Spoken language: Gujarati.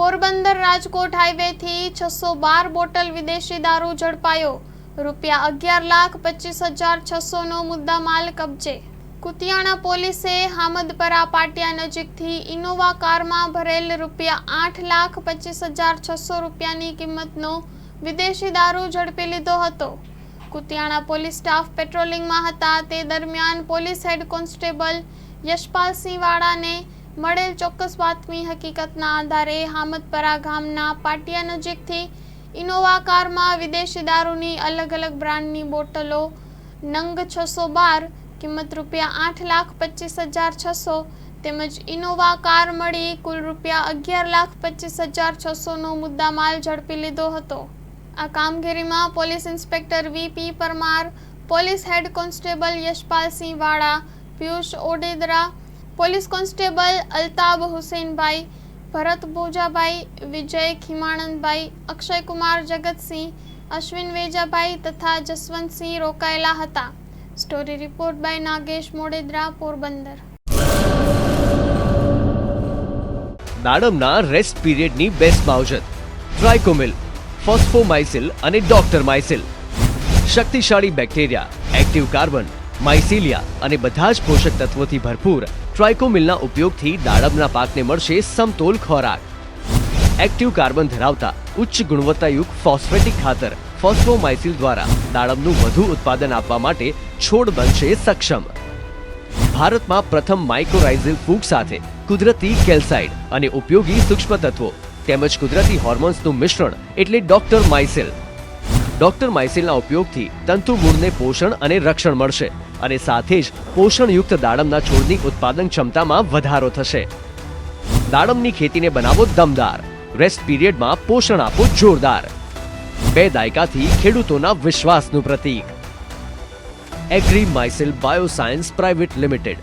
પોરબંદર રાજકોટ હાઈવેથી 612 બોટલ વિદેશી દારૂ ઝડપાયો. ₹11,25,600નો મુદ્દામાલ કબજે. કુતિયાણા પોલીસે હામદપરા પાટિયા નજીકથી ઇનોવા કારમાં ભરેલ ₹8,25,600ની કિંમતનો વિદેશી દારૂ ઝડપી લીધો હતો. કુતિયાણા પોલીસ સ્ટાફ પેટ્રોલિંગમાં હતા તે દરમિયાન પોલીસ હેડ કોન્સ્ટેબલ યશપાલસિંહ વાળાને મળેલ ચોક્કસ બાતમી હકીકતના આધારે હામદપરા ગામના પાટિયા નજીકથી ઇનોવા કારમાં વિદેશી દારૂની અલગ અલગ બ્રાન્ડની બોટલો નંગ 612 કિંમત ₹8,25,600 તેમજ ઇનોવા કાર મળી કુલ ₹11,25,600નો મુદ્દામાલ ઝડપી લીધો હતો. આ કામગીરીમાં police inspector V P. Parmar, police head constable Yashpalsinh Vala, Piyush Odedara, police constable Altab Husenbhai, Bharat Bhojabhai, Vijay Khimanandbhai, Akshaykumar Jagatsinh, Ashwin Vejabhai તથા જસવંતસિંહ રોકાયેલા હતા. Story report by Nagesh Modedara, Porbandar. દાડમના રેસ્ટ પીરિયડની બેસ્ટ માવજત ટ્રાઇકોમિલ, ફોસ્ફોમાઇસિલ અને ડોક્ટર માઇસિલ. શક્તિશાળી બેક્ટેરિયા, એક્ટિવ કાર્બન, માઇસિલિયા અને બધા જ પોષક તત્વોથી ભરપૂર ટ્રાઇકોમિલના ઉપયોગથી દાડમના પાકને મળશે સમતોલ ખોરાક. એક્ટિવ કાર્બન ધરાવતા ઉચ્ચ ગુણવત્તાયુક્ત ફોસ્ફેટિક ખાતર ફોસ્ફોમાઇસિલ દ્વારા દાડમનું વધુ ઉત્પાદન આપવા માટે છોડ બનશે સક્ષમ. ભારતમાં પ્રથમ માઇક્રોરાઇઝલ ફૂગ સાથે કુદરતી કેલ્સાઇડ અને ઉપયોગી સૂક્ષ્મ તત્વો તેમજ કુદરતી હોર્મોન્સનું મિશ્રણ એટલે ડોક્ટર માઇસિલ. ડોક્ટર માઇસિલના ઉપયોગથી તંતુમૂળને પોષણ અને રક્ષણ મળશે અને સાથે જ પોષણયુક્ત દાડમના છોડની ઉત્પાદન ક્ષમતામાં વધારો થશે. દાડમની ખેતીને બનાવો દમદાર, રેસ્ટ પીરિયડમાં પોષણ આપો જોરદાર. 2 દાયકાથી ખેડૂતોના વિશ્વાસનું પ્રતીક. Agri Mycil Bioscience Private limited.